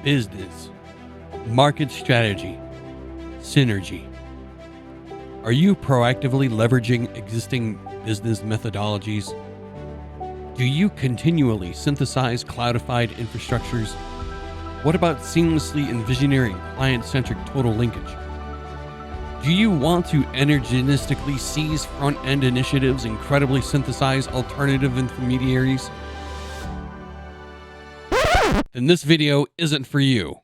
business, market strategy, synergy. Are you proactively leveraging existing business methodologies? Do you continually synthesize cloudified infrastructures? What about seamlessly envisioning client-centric total linkage? Do you want to energistically seize front-end initiatives and credibly synthesize alternative intermediaries? Then this video isn't for you.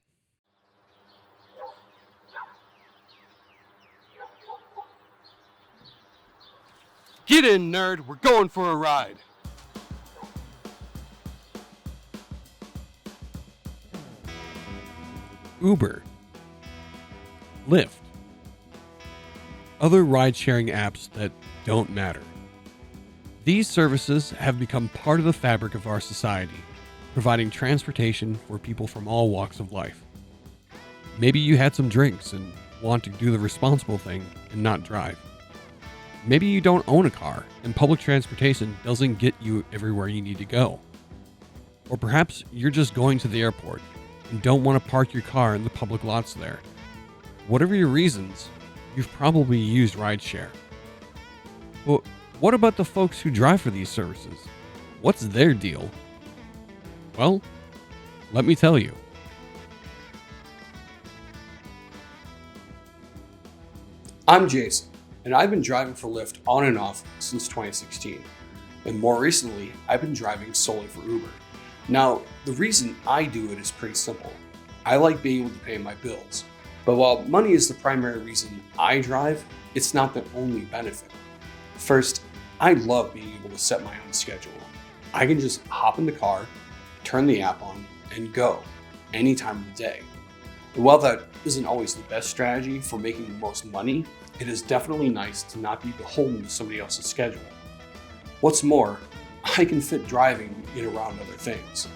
Get in, nerd. We're going for a ride. Uber, Lyft, other ride-sharing apps that don't matter. These services have become part of the fabric of our society, providing transportation for people from all walks of life. Maybe you had some drinks and want to do the responsible thing and not drive. Maybe you don't own a car and public transportation doesn't get you everywhere you need to go. Or perhaps you're just going to the airport and don't want to park your car in the public lots there. Whatever your reasons, you've probably used rideshare. But what about the folks who drive for these services? What's their deal? Well, let me tell you. I'm Jason, and I've been driving for Lyft on and off since 2016. And more recently, I've been driving solely for Uber. Now, the reason I do it is pretty simple. I like being able to pay my bills. But while money is the primary reason I drive, it's not the only benefit. First, I love being able to set my own schedule. I can just hop in the car, turn the app on, and go any time of the day. And while that isn't always the best strategy for making the most money, it is definitely nice to not be beholden to somebody else's schedule. What's more, I can fit driving in around other things.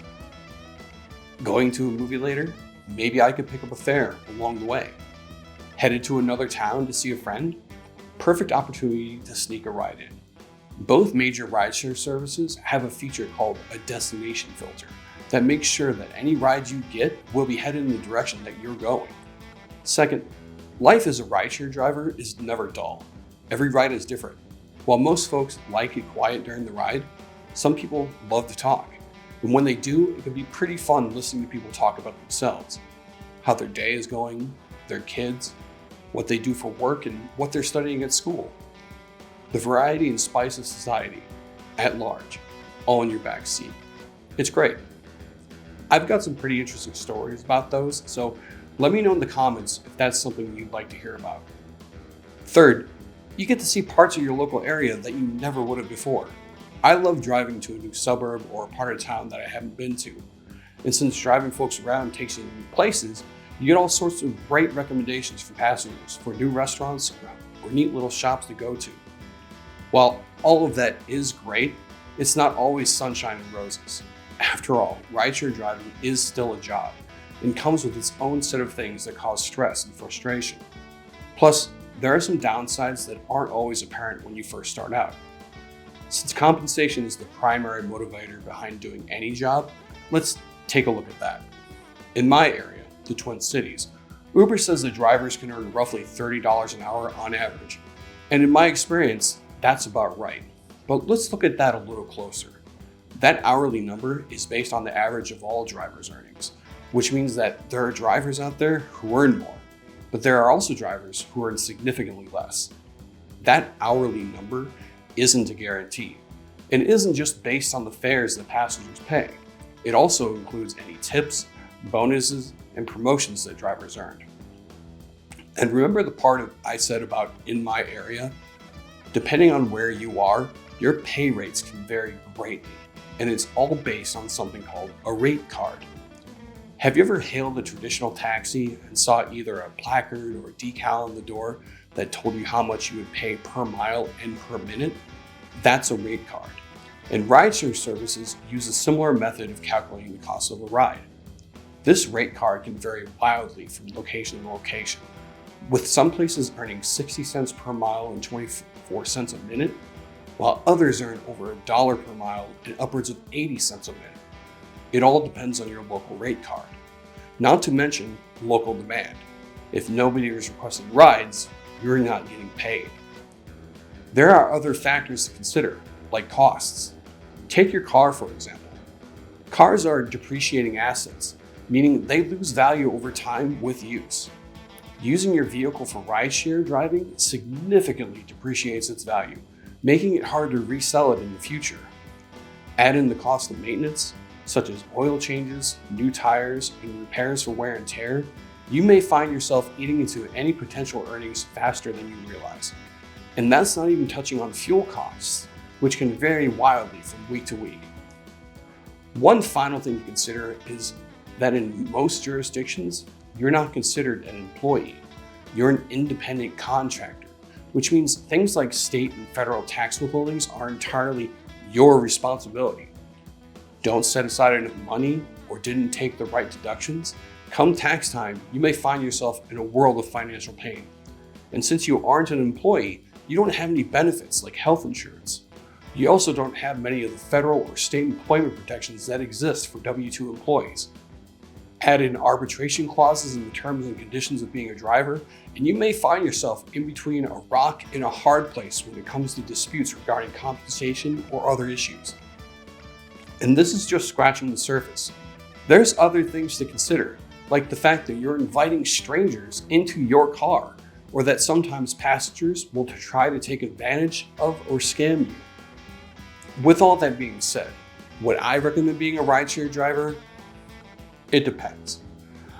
Going to a movie later, maybe I could pick up a fare along the way. Headed to another town to see a friend, perfect opportunity to sneak a ride in. Both major rideshare services have a feature called a destination filter that makes sure that any rides you get will be headed in the direction that you're going. Second, life as a rideshare driver is never dull. Every ride is different. While most folks like it quiet during the ride, some people love to talk. And when they do, it can be pretty fun listening to people talk about themselves, how their day is going, their kids, what they do for work, and what they're studying at school. The variety and spice of society, at large, all in your back seat. It's great. I've got some pretty interesting stories about those, so let me know in the comments if that's something you'd like to hear about. Third, you get to see parts of your local area that you never would have before. I love driving to a new suburb or a part of town that I haven't been to. And since driving folks around takes you to new places, you get all sorts of great recommendations for passengers for new restaurants or neat little shops to go to. While all of that is great, it's not always sunshine and roses. After all, rideshare driving is still a job and comes with its own set of things that cause stress and frustration. Plus, there are some downsides that aren't always apparent when you first start out. Since compensation is the primary motivator behind doing any job, let's take a look at that. In my area, the Twin Cities, Uber says that drivers can earn roughly $30 an hour on average. And in my experience, that's about right. But let's look at that a little closer. That hourly number is based on the average of all drivers' earnings, which means that there are drivers out there who earn more, but there are also drivers who earn significantly less. That hourly number isn't a guarantee, and it isn't just based on the fares that passengers pay. It also includes any tips, bonuses, and promotions that drivers earned. And remember the part I said about in my area? Depending on where you are, your pay rates can vary greatly, and it's all based on something called a rate card. Have you ever hailed a traditional taxi and saw either a placard or a decal on the door that told you how much you would pay per mile and per minute? That's a rate card. And rideshare services use a similar method of calculating the cost of a ride. This rate card can vary wildly from location to location, with some places earning 60 cents per mile and 24 cents a minute, while others earn over $1 per mile and upwards of 80 cents a minute. It all depends on your local rate card. not to mention local demand. If nobody is requesting rides, you're not getting paid. There are other factors to consider, like costs. Take your car, for example. Cars are depreciating assets, meaning they lose value over time with use. Using your vehicle for rideshare driving significantly depreciates its value, making it hard to resell it in the future. Add in the cost of maintenance, such as oil changes, new tires, and repairs for wear and tear, you may find yourself eating into any potential earnings faster than you realize. And that's not even touching on fuel costs, which can vary wildly from week to week. One final thing to consider is that in most jurisdictions, you're not considered an employee. You're an independent contractor, which means things like state and federal tax withholdings are entirely your responsibility. Don't set aside enough money or didn't take the right deductions, come tax time, you may find yourself in a world of financial pain. And since you aren't an employee, you don't have any benefits like health insurance. You also don't have many of the federal or state employment protections that exist for W-2 employees. Add in arbitration clauses in the terms and conditions of being a driver, and you may find yourself in between a rock and a hard place when it comes to disputes regarding compensation or other issues. And this is just scratching the surface. There's other things to consider, like the fact that you're inviting strangers into your car, or that sometimes passengers will try to take advantage of or scam you. With all that being said, would I recommend being a rideshare driver? It depends.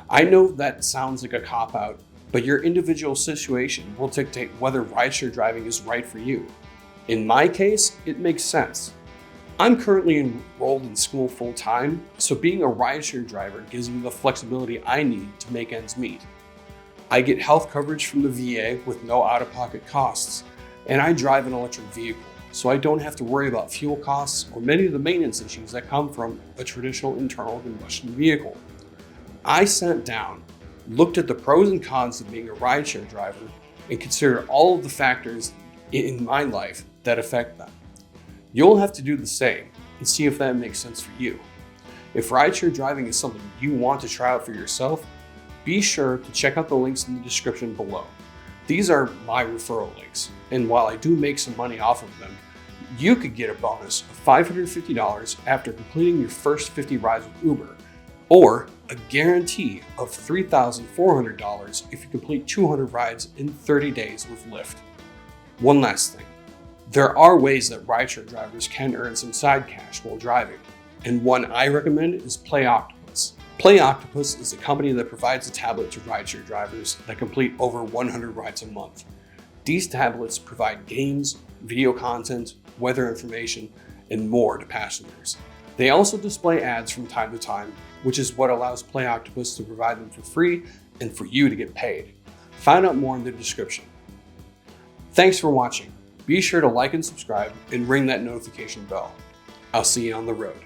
I know that sounds like a cop-out, but your individual situation will dictate whether rideshare driving is right for you. In my case, it makes sense. I'm currently enrolled in school full-time, so being a rideshare driver gives me the flexibility I need to make ends meet. I get health coverage from the VA with no out-of-pocket costs, and I drive an electric vehicle, so I don't have to worry about fuel costs or many of the maintenance issues that come from a traditional internal combustion vehicle. I sat down, looked at the pros and cons of being a rideshare driver, and considered all of the factors in my life that affect them. You'll have to do the same and see if that makes sense for you. If rideshare driving is something you want to try out for yourself, be sure to check out the links in the description below. These are my referral links, and while I do make some money off of them, you could get a bonus of $550 after completing your first 50 rides with Uber, or a guarantee of $3,400 if you complete 200 rides in 30 days with Lyft. One last thing. There are ways that rideshare drivers can earn some side cash while driving, and one I recommend is PlayOctopus. PlayOctopus is a company that provides a tablet to rideshare drivers that complete over 100 rides a month. These tablets provide games, video content, weather information, and more to passengers. They also display ads from time to time, which is what allows PlayOctopus to provide them for free and for you to get paid. Find out more in the description. Thanks for watching. Be sure to like and subscribe and ring that notification bell. I'll see you on the road.